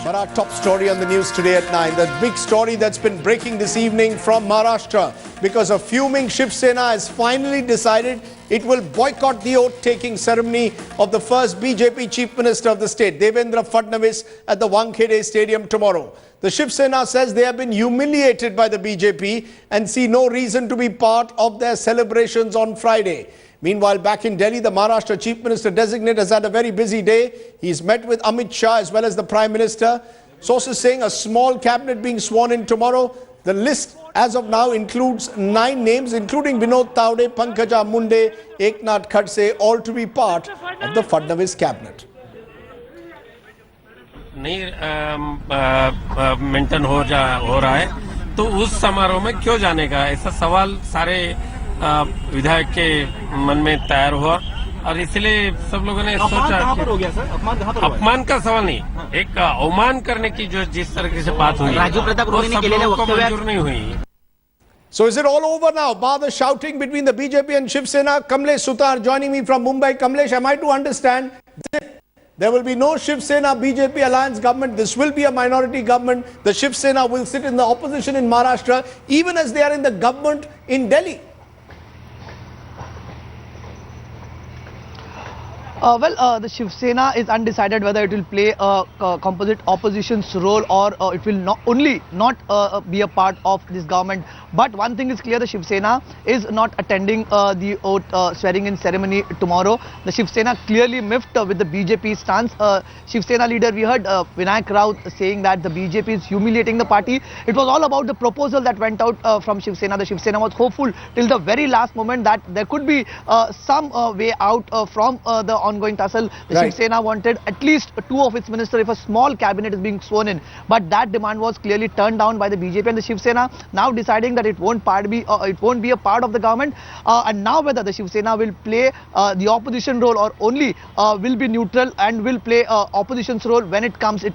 For our top story on the news today at 9, the big story that's been breaking this evening from Maharashtra, because a fuming Shiv Sena has finally decided it will boycott the oath-taking ceremony of the first BJP Chief Minister of the state, Devendra Fadnavis, at the Wankede Stadium tomorrow. The Shiv Sena says they have been humiliated by the BJP and see no reason to be part of their celebrations on Friday. Meanwhile, back in Delhi, the Maharashtra Chief Minister designate has had a very busy day. He's met with Amit Shah as well as the Prime Minister. Sources saying a small cabinet being sworn in tomorrow. The list as of now includes 9 names, including Vinod Tawde, Pankaja Munde, Eknath Khadse, all to be part of the Fadnavis cabinet. नहीं maintain हो रहा है तो उस समारोह में क्यों जाने का ऐसा सवाल सारे विधायक के मन में तैयार हुआ और इसलिए सब लोगों ने सोचा अपमान का सवाल नहीं एक अवमान करने की जो जिस तरीके से बात हुई मंजूर नहीं हुई. So is it all over now? Bar the shouting between the BJP and Shiv Sena. Kamlesh Sutar joining me from Mumbai. Kamlesh, am I to understand there will be no Shiv Sena BJP alliance government? This will be a minority government. The Shiv Sena will sit in the opposition in Maharashtra, even as they are in the government in Delhi. The Shiv Sena is undecided whether it will play a composite opposition's role or it will not be a part of this government. But one thing is clear, the Shiv Sena is not attending the oath swearing-in ceremony tomorrow. The Shiv Sena clearly miffed with the BJP stance. Shiv Sena leader, we heard Vinayak Raut saying that the BJP is humiliating the party. It was all about the proposal that went out from Shiv Sena. The Shiv Sena was hopeful till the very last moment that there could be some way out from the ongoing tussle. The Shiv Sena wanted at least 2 of its ministers if a small cabinet is being sworn in. But that demand was clearly turned down by the BJP, and the Shiv Sena now deciding that it won't be a part of the government. And now whether the Shiv Sena will play the opposition role or only will be neutral and will play opposition's role when it comes, it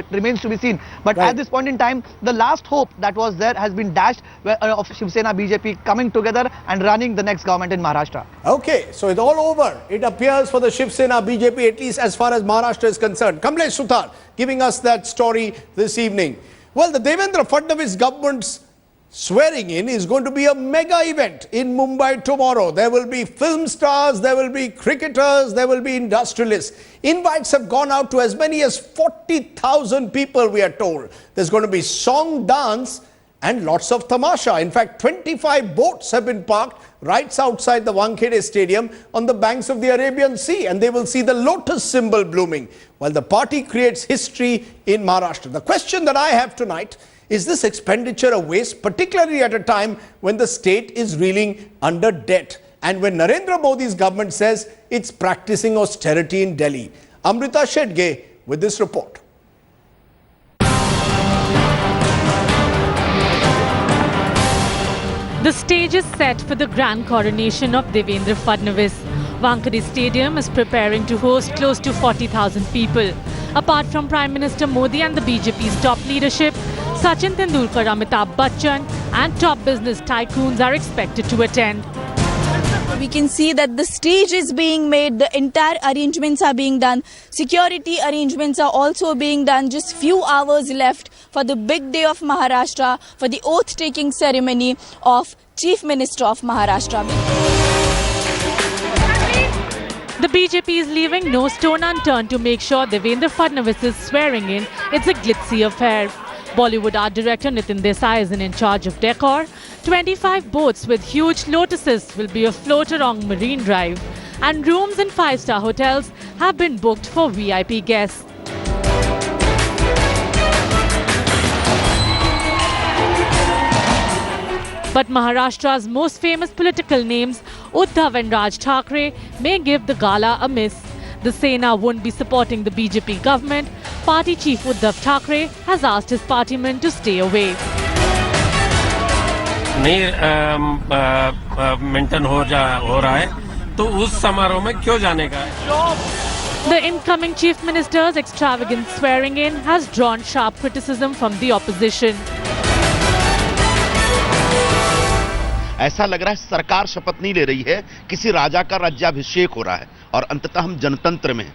remains to be seen. But at this point in time, the last hope that was there has been dashed of Shiv Sena BJP coming together and running the next government in Maharashtra. Okay, so it's all over. It appears for the Shiv Sena BJP, at least as far as Maharashtra is concerned. Kamlesh Sutar giving us that story this evening. Well, the Devendra Fadnavis government's swearing in is going to be a mega event in Mumbai tomorrow. There will be film stars, there will be cricketers, there will be industrialists. Invites have gone out to as many as 40,000 people, we are told. There's going to be song, dance and lots of tamasha. In fact, 25 boats have been parked right outside the Wankede Stadium on the banks of the Arabian Sea, and they will see the lotus symbol blooming while the party creates history in Maharashtra. The question that I have tonight: is this expenditure a waste, particularly at a time when the state is reeling under debt and when Narendra Modi's government says it's practicing austerity in Delhi? Amrita Shedge with this report. The stage is set for the grand coronation of Devendra Fadnavis. Wankede Stadium is preparing to host close to 40,000 people. Apart from Prime Minister Modi and the BJP's top leadership, Sachin Tendulkar, Amitabh Bachchan and top business tycoons are expected to attend. We can see that the stage is being made, the entire arrangements are being done, security arrangements are also being done. Just few hours left for the big day of Maharashtra, for the oath-taking ceremony of Chief Minister of Maharashtra. The BJP is leaving no stone unturned to make sure Devendra Fadnavis is swearing in. It's a glitzy affair. Bollywood art director Nitin Desai is in charge of decor. 25 boats with huge lotuses will be afloat along Marine Drive, and rooms in 5-star hotels have been booked for VIP guests. But Maharashtra's most famous political names, Uddhav and Raj Thackeray, may give the gala a miss. The Sena won't be supporting the BJP government. Party chief Uddhav Thackeray has asked his partymen to stay away. नहीं maintain हो रहा है तो उस समारोह में क्यों जाने का है? The incoming chief minister's extravagant swearing in has drawn sharp criticism from the opposition. ऐसा लग रहा है सरकार शपथ नहीं ले रही है, किसी राजा का राज्याभिषेक हो रहा है और अंततः हम जनतंत्र में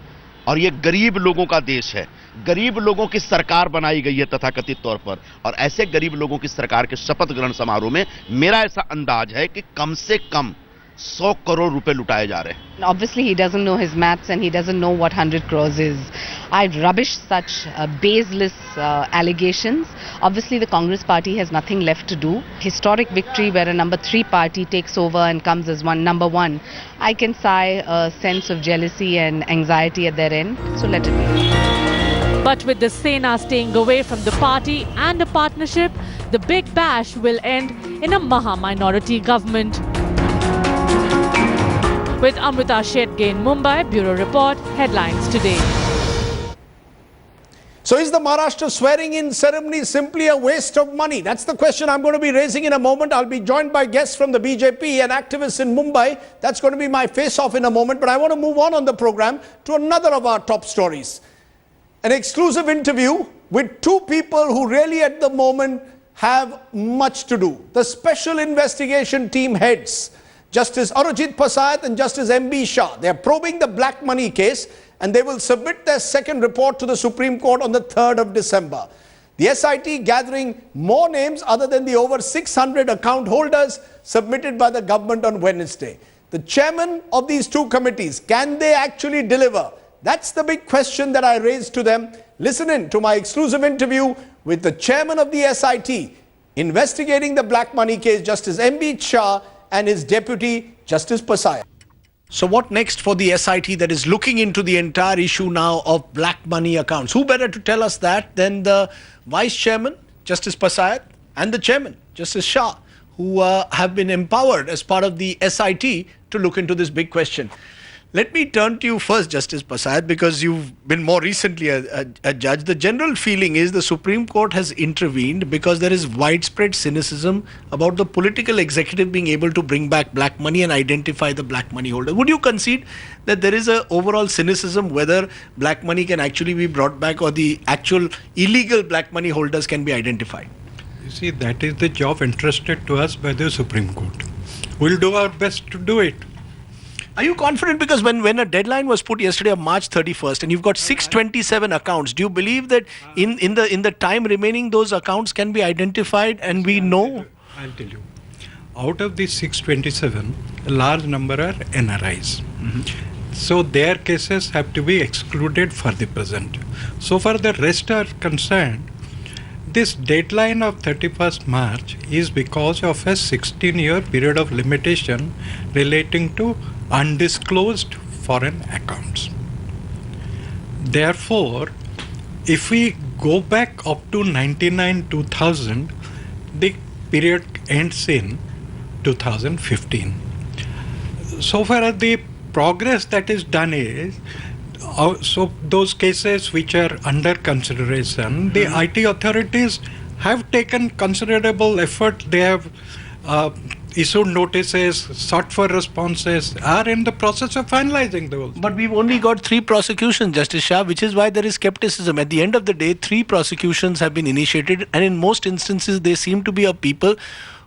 और ये गरीब लोगों का देश है, गरीब लोगों की सरकार बनाई गई है तथाकथित तौर पर, और ऐसे गरीब लोगों की सरकार के शपथ ग्रहण समारोह में मेरा ऐसा अंदाज है कि कम से कम 100 करोड़ रुपए लुटाए जा रहे हैं. Obviously, he doesn't know his maths and he doesn't know what 100 crores is. I'd rubbish such baseless allegations. Obviously, the Congress party has nothing left to do. Historic victory where a number 3 party takes over and comes as number one. I can sigh a sense of jealousy and anxiety at their end. So let it be. But with the Sena staying away from the party and a partnership, the big bash will end in a Maha-minority government. With Amrita Shetge in Mumbai, Bureau Report, Headlines Today. So is the Maharashtra swearing-in ceremony simply a waste of money? That's the question I'm going to be raising in a moment. I'll be joined by guests from the BJP and activists in Mumbai. That's going to be my face-off in a moment. But I want to move on the program to another of our top stories. An exclusive interview with two people who really at the moment have much to do. The Special Investigation Team heads, Justice Arijit Pasayat and Justice M.B. Shah. They are probing the black money case and they will submit their second report to the Supreme Court on the 3rd of December. The SIT gathering more names other than the over 600 account holders submitted by the government on Wednesday. The chairman of these two committees, can they actually deliver? That's the big question that I raised to them. Listen in to my exclusive interview with the chairman of the SIT investigating the black money case, Justice M.B. Shah, and his deputy, Justice Pasayat. So what next for the SIT that is looking into the entire issue now of black money accounts? Who better to tell us that than the Vice Chairman, Justice Pasayat, and the Chairman, Justice Shah, who have been empowered as part of the SIT to look into this big question. Let me turn to you first, Justice Pasayat, because you've been more recently a judge. The general feeling is the Supreme Court has intervened because there is widespread cynicism about the political executive being able to bring back black money and identify the black money holder. Would you concede that there is an overall cynicism whether black money can actually be brought back or the actual illegal black money holders can be identified? You see, that is the job entrusted to us by the Supreme Court. We'll do our best to do it. Are you confident? Because when a deadline was put yesterday of March 31st and you've got 627 accounts, do you believe that in the time remaining those accounts can be identified and we know? I'll tell you. Out of these 627, a large number are NRIs. Mm-hmm. So their cases have to be excluded for the present. So far the rest are concerned, this deadline of 31st March is because of a 16-year period of limitation relating to undisclosed foreign accounts. Therefore, if we go back up to 99-2000, the period ends in 2015. So far as the progress that is done is, so those cases which are under consideration, the IT authorities have taken considerable effort. They have issued notices, sought for responses, are in the process of finalizing those. But we've only got 3 prosecutions, Justice Shah, which is why there is skepticism. At the end of the day, 3 prosecutions have been initiated, and in most instances, they seem to be of people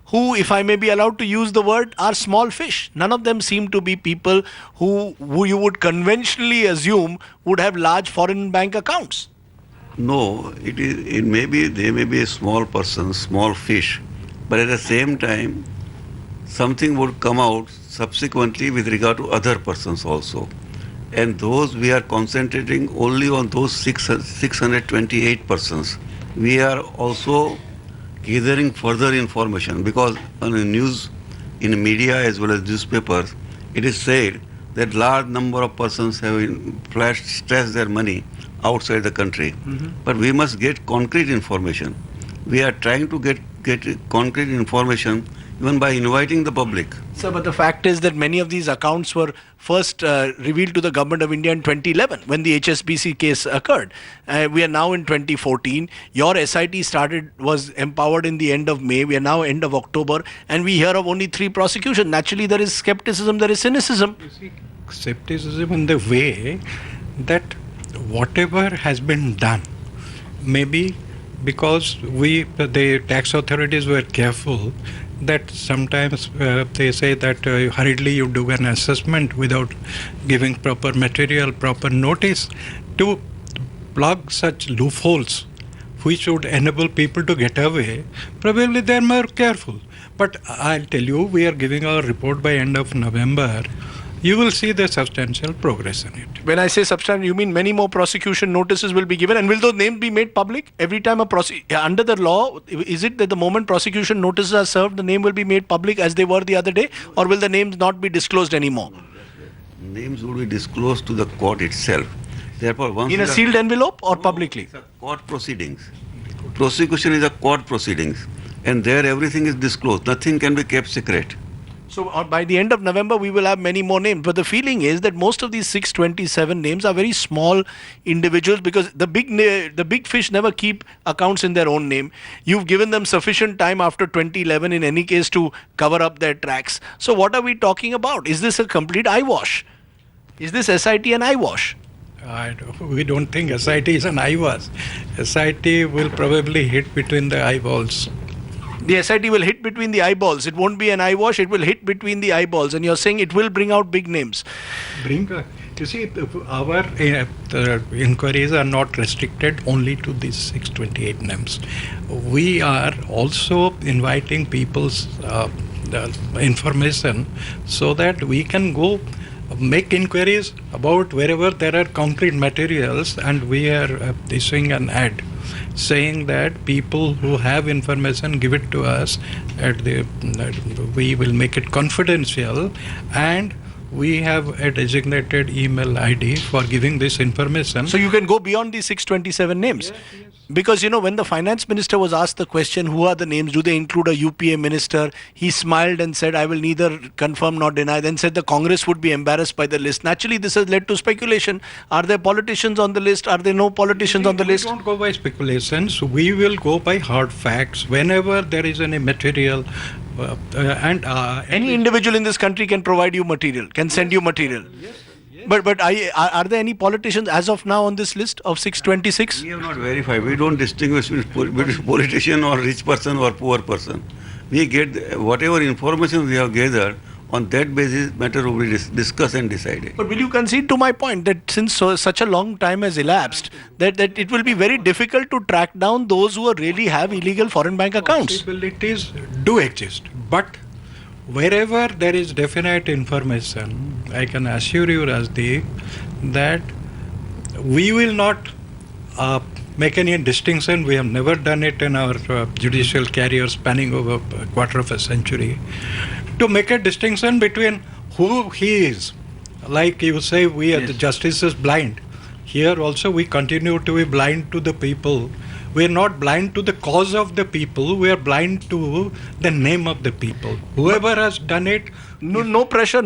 who, if I may be allowed to use the word, are small fish. None of them seem to be people who you would conventionally assume would have large foreign bank accounts. No, it may be, they may be a small person, small fish, but at the same time, something would come out subsequently with regard to other persons also. And those we are concentrating only on those 628 persons. We are also gathering further information because on the news, in media as well as newspapers, it is said that large number of persons have stashed their money outside the country. Mm-hmm. But we must get concrete information. We are trying to get concrete information even by inviting the public. Sir, but the fact is that many of these accounts were first revealed to the government of India in 2011 when the HSBC case occurred. We are now in 2014. Your SIT was empowered in the end of May. We are now end of October and we hear of only 3 prosecutions. Naturally, there is skepticism, there is cynicism. You see, skepticism in the way that whatever has been done, maybe because the tax authorities were careful, that sometimes they say that hurriedly you do an assessment without giving proper material, proper notice to plug such loopholes which would enable people to get away. Probably they are more careful. But I'll tell you, we are giving our report by end of November. You will see the substantial progress in it. When I say substantial, you mean many more prosecution notices will be given, and will those names be made public every time under the law? Is it that the moment prosecution notices are served, the name will be made public as they were the other day, or will the names not be disclosed anymore? Names will be disclosed to the court itself. Therefore, once in a sealed envelope or publicly? It's a court proceedings. Prosecution is a court proceedings, and there everything is disclosed. Nothing can be kept secret. So by the end of November, we will have many more names. But the feeling is that most of these 627 names are very small individuals, because the big fish never keep accounts in their own name. You've given them sufficient time after 2011 in any case to cover up their tracks. So what are we talking about? Is this a complete eyewash? Is this SIT an eyewash? We don't think SIT is an eyewash. SIT will probably hit between the eyeballs. The SIT will hit between the eyeballs. It won't be an eyewash. It will hit between the eyeballs. And you're saying it will bring out big names. You see, our inquiries are not restricted only to these 628 names. We are also inviting people's information so that we can go make inquiries about wherever there are concrete materials, and we are issuing an ad saying that people who have information give it to us we will make it confidential, and we have a designated email ID for giving this information. So you can go beyond these 627 names. Yes. Because, when the finance minister was asked the question, who are the names, do they include a UPA minister? He smiled and said, I will neither confirm nor deny. Then said the Congress would be embarrassed by the list. Naturally, this has led to speculation. Are there politicians on the list? Are there no politicians on the list? We don't go by speculations. We will go by hard facts. Whenever there is any material, any individual in this country can provide you material, can send you material. Yes. But are there any politicians as of now on this list of 626? We have not verified. We don't distinguish between politician or rich person or poor person. We get whatever information we have gathered. On that basis, matter will be discussed and decided. But will you concede to my point that since such a long time has elapsed, that it will be very difficult to track down those who really have illegal foreign bank accounts? Possibilities do exist, but wherever there is definite information, I can assure you, Rajdeep, that we will not make any distinction. We have never done it in our judicial career spanning over a quarter of a century, to make a distinction between who he is. Like you say, we are the justice is blind. Here also we continue to be blind to the people. We are not blind to the cause of the people. We are blind to the name of the people. Whoever has done it. No pressure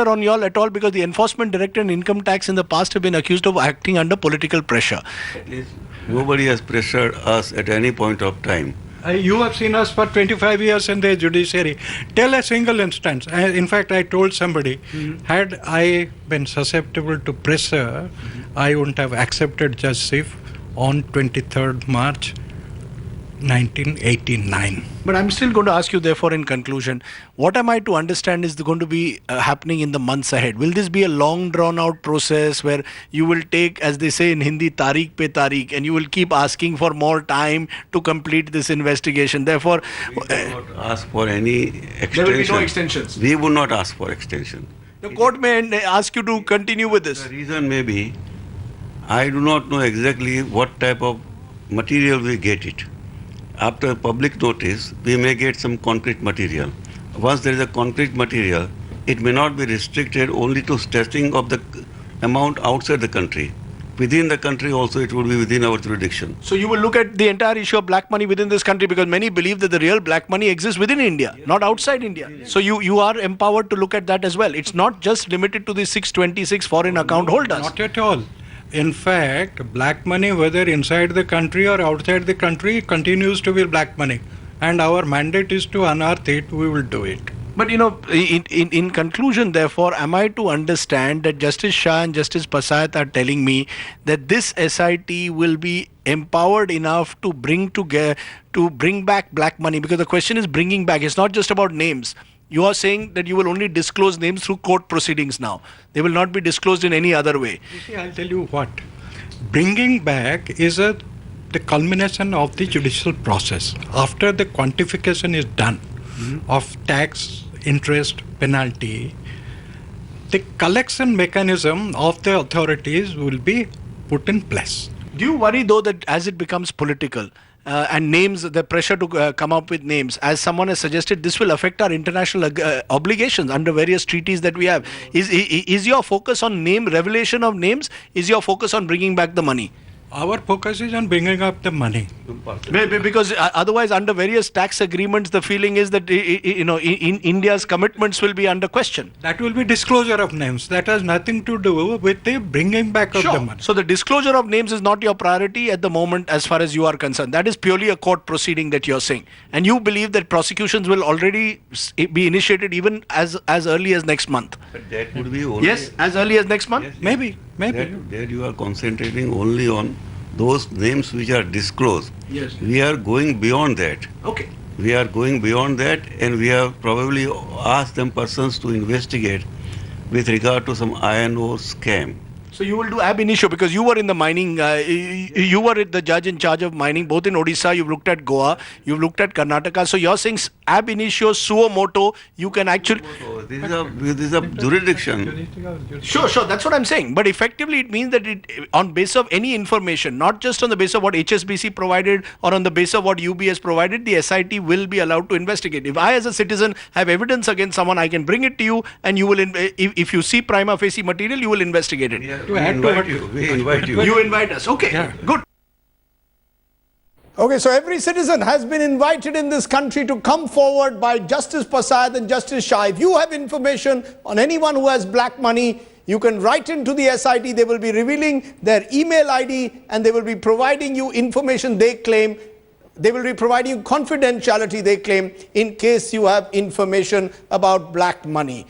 on you all at all, because the enforcement director and income tax in the past have been accused of acting under political pressure. At least nobody has pressured us at any point of time. You have seen us for 25 years in the judiciary. Tell a single instance. In fact, I told somebody, had I been susceptible to pressure, I wouldn't have accepted Judge Shiv on 23rd March 1989. But I'm still going to ask you, therefore, in conclusion, what am I to understand is going to be happening in the months ahead? Will this be a long drawn out process where you will take, as they say in Hindi, tariq pe tariq, and you will keep asking for more time to complete this investigation? Therefore, we will not ask for any extension. There will be no extensions. We will not ask for extension. The court may ask you to continue with this. The reason may be, I do not know exactly what type of material we get it. After public notice, we may get some concrete material. Once there is a concrete material, it may not be restricted only to testing of the amount outside the country. Within the country also, it will be within our jurisdiction. So you will look at the entire issue of black money within this country, because many believe that the real black money exists within India, not outside India. So you are empowered to look at that as well. It's not just limited to the 626 foreign account holders. Not at all. In fact, black money, whether inside the country or outside the country, continues to be black money. And our mandate is to unearth it. We will do it. But in conclusion, therefore, am I to understand that Justice Shah and Justice Pasayat are telling me that this SIT will be empowered enough to bring back black money? Because the question is bringing back. It's not just about names. You are saying that you will only disclose names through court proceedings now. They will not be disclosed in any other way. You see, I'll tell you what. Bringing back is the culmination of the judicial process. After the quantification is done of tax, interest, penalty, the collection mechanism of the authorities will be put in place. Do you worry though that as it becomes political and names, the pressure to come up with names, as someone has suggested, this will affect our international obligations under various treaties that we have? Is your focus on name revelation of names? Is your focus on bringing back the money? Our focus is on bringing up the money. Because otherwise, under various tax agreements, the feeling is that India's commitments will be under question. That will be disclosure of names. That has nothing to do with the bringing back of the money. So the disclosure of names is not your priority at the moment as far as you are concerned. That is purely a court proceeding that you're saying. And you believe that prosecutions will already be initiated even as early as next month. But that would be only... Yes, as early as next month? Yes. Maybe. That you are concentrating only on those names which are disclosed. Yes. We are going beyond that. Okay. We are going beyond that, and we have probably asked them persons to investigate with regard to some iron ore scam. So you will do ab initio because you were in the mining, you were the judge in charge of mining both in Odisha, you've looked at Goa, you've looked at Karnataka. So you're saying ab initio, suo moto, you can actually... This is a jurisdiction. Sure, that's what I'm saying. But effectively it means that on base of any information, not just on the basis of what HSBC provided or on the basis of what UBS provided, the SIT will be allowed to investigate. If I as a citizen have evidence against someone, I can bring it to you and you will, if you see prima facie material, you will investigate it. Yeah. We invite you. You invite us. Okay, good. Okay, so every citizen has been invited in this country to come forward by Justice Pasayat and Justice Shah. If you have information on anyone who has black money, you can write into the SIT. They will be revealing their email ID and they will be providing you information they claim. They will be providing you confidentiality they claim in case you have information about black money.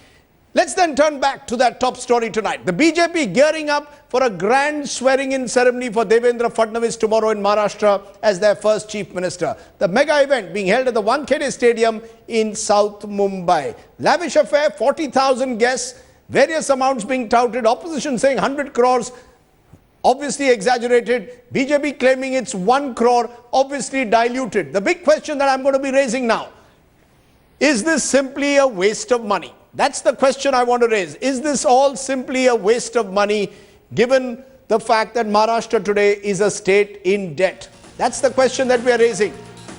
Let's then turn back to that top story tonight. The BJP gearing up for a grand swearing-in ceremony for Devendra Fadnavis tomorrow in Maharashtra as their first chief minister. The mega event being held at the Wankede Stadium in South Mumbai. Lavish affair, 40,000 guests, various amounts being touted, opposition saying 100 crores, obviously exaggerated, BJP claiming it's 1 crore, obviously diluted. The big question that I'm going to be raising now, is this simply a waste of money? That's the question I want to raise. Is this all simply a waste of money given the fact that Maharashtra today is a state in debt? That's the question that we are raising.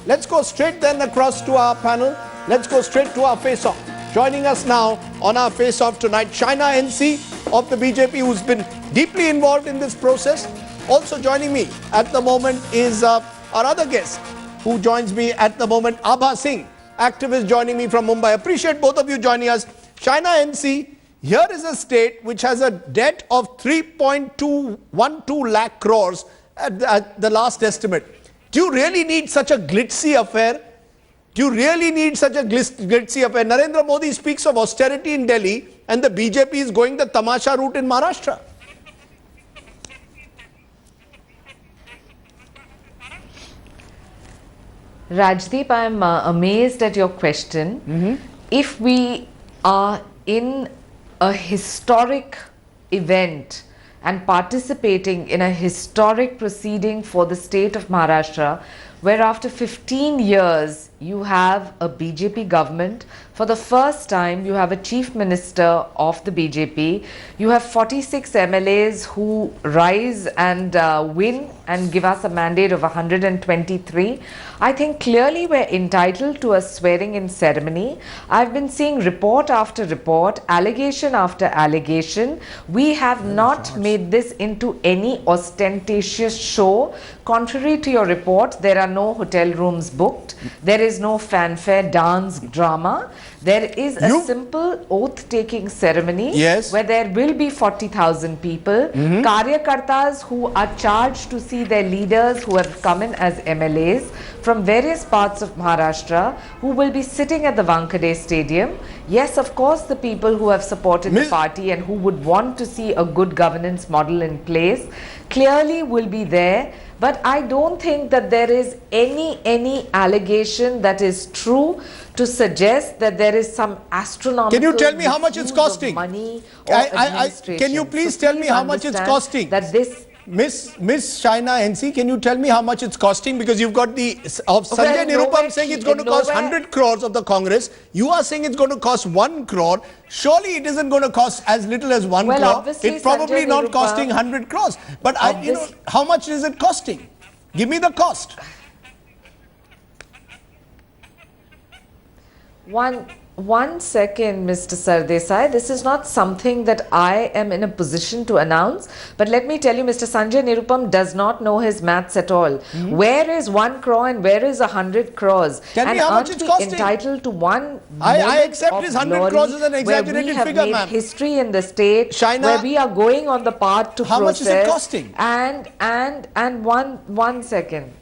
Let's go straight then across to our panel. Let's go straight to our face-off. Joining us now on our face-off tonight, Shaina NC of the BJP, who's been deeply involved in this process. Also joining me at the moment is our other guest who joins me at the moment, Abha Singh, activist joining me from Mumbai. Appreciate both of you joining us. Shaina NC, here is a state which has a debt of 3.212 lakh crores at the last estimate. Do you really need such a glitzy affair? Do you really need such a glitzy affair? Narendra Modi speaks of austerity in Delhi and the BJP is going the tamasha route in Maharashtra. Rajdeep, I'm amazed at your question. If we are in a historic event and participating in a historic proceeding for the state of Maharashtra, where after 15 years you have a BJP government, for the first time you have a chief minister of the BJP, you have 46 MLAs who rise and win and give us a mandate of 123. I think clearly we're entitled to a swearing-in ceremony. I've been seeing report after report, allegation after allegation. We have not made this into any ostentatious show. Contrary to your report, there are no hotel rooms booked. There is no fanfare, dance, drama. There is a simple oath-taking ceremony where there will be 40,000 people, Karyakartas who are charged to see their leaders who have come in as MLAs from various parts of Maharashtra, who will be sitting at the Wankede stadium. Yes, of course, the people who have supported the party and who would want to see a good governance model in place clearly will be there. But I don't think that there is any allegation that is true to suggest that there is some astronomical. Can you tell me how much it's costing? Money or administration. Can you please tell me how much it's costing? That this Miss China NC, can you tell me how much it's costing? Because you've got the of Sanjay Nirupam saying it's going to cost 100 crores of the Congress. You are saying it's going to cost 1 crore. Surely it isn't going to cost as little as 1 crore. It's probably not costing 100 crores. But how much is it costing? Give me the cost. One second, Mr. Sardesai. This is not something that I am in a position to announce. But let me tell you, Mr. Sanjay Nirupam does not know his maths at all. Where is 1 crore and where is 100 crores? Tell me how much it's costing. Entitled to one I accept his 100 crores as an exaggerated figure, ma'am. History in the state, where we are going on the path to how process. How much is it costing? And one second.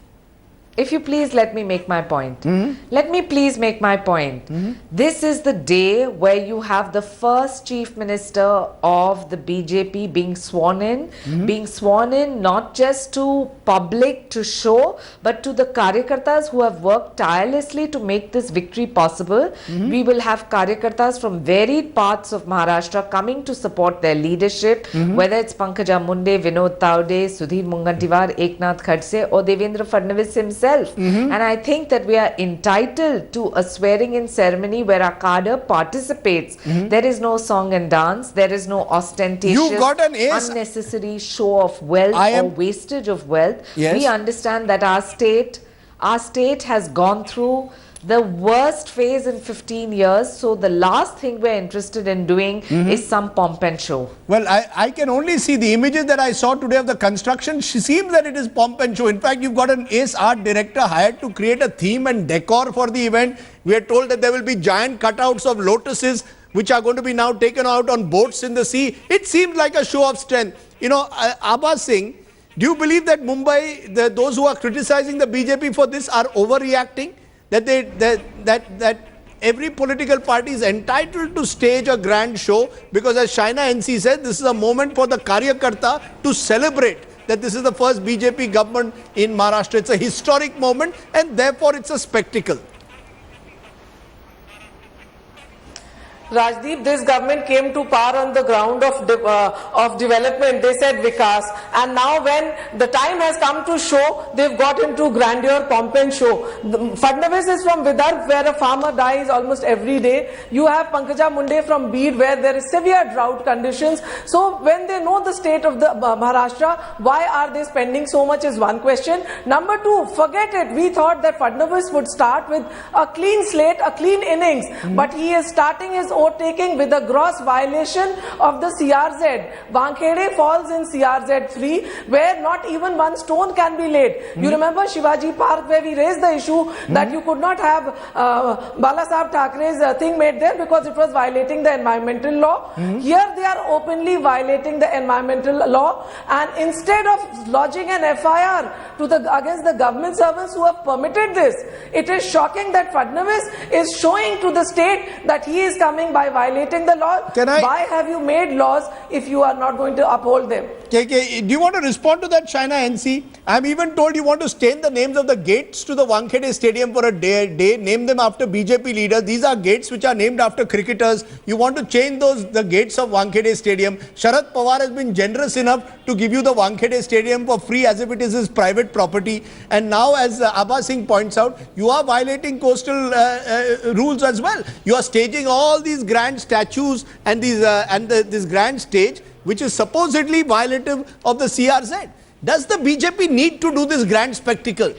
If you please let me make my point. Let me please make my point. This is the day where you have the first chief minister of the BJP being sworn in not just to public to show, but to the Karyakartas who have worked tirelessly to make this victory possible. We will have Karyakartas from varied parts of Maharashtra coming to support their leadership, whether it's Pankaja Munde, Vinod Taude, Sudhir Mungantiwar, Eknath Khadse or Devendra Fadnavis himself. And I think that we are entitled to a swearing-in ceremony where our cadre participates. There is no song and dance. There is no ostentatious, unnecessary show of wealth or wastage of wealth. We understand that our state has gone through the worst phase in 15 years. So the last thing we're interested in doing is some pomp and show. Well, I can only see the images that I saw today of the construction. She seems that it is pomp and show. In fact, you've got an ace art director hired to create a theme and decor for the event. We are told that there will be giant cutouts of lotuses which are going to be now taken out on boats in the sea. It seems like a show of strength. You know, Abba Singh, do you believe that Mumbai, those who are criticizing the BJP for this are overreacting? That every political party is entitled to stage a grand show, because as Shaina NC said, this is a moment for the Karyakarta to celebrate that this is the first BJP government in Maharashtra. It's a historic moment and therefore it's a spectacle. Rajdeep, this government came to power on the ground of development. They said Vikas, and now when the time has come to show, they've got into grandeur, pomp and show. Fadnavis is from Vidarbh, where a farmer dies almost every day. You have Pankaja Munde from Beed, where there is severe drought conditions. So when they know the state of the Maharashtra, why are they spending so much is one question. Number two, forget it. We thought that Fadnavis would start with a clean slate, a clean innings, but he is starting his oath-taking with a gross violation of the CRZ. Wankede falls in CRZ 3, where not even one stone can be laid. You remember Shivaji Park, where we raised the issue that you could not have Balasaheb Thackeray's thing made there because it was violating the environmental law. Here they are openly violating the environmental law, and instead of lodging an FIR against the government servants who have permitted this, it is shocking that Fadnavis is showing to the state that he is coming by violating the law. Why have you made laws if you are not going to uphold them? Do you want to respond to that, Shaina NC? I'm even told you want to stain the names of the gates to the Wankede Stadium for a day, name them after BJP leaders. These are gates which are named after cricketers. You want to change the gates of Wankede Stadium. Sharad Pawar has been generous enough to give you the Wankede Stadium for free as if it is his private property. And now, as Abba Singh points out, you are violating coastal rules as well. You are staging all these grand statues and this grand stage, which is supposedly violative of the CRZ. Does the BJP need to do this grand spectacle?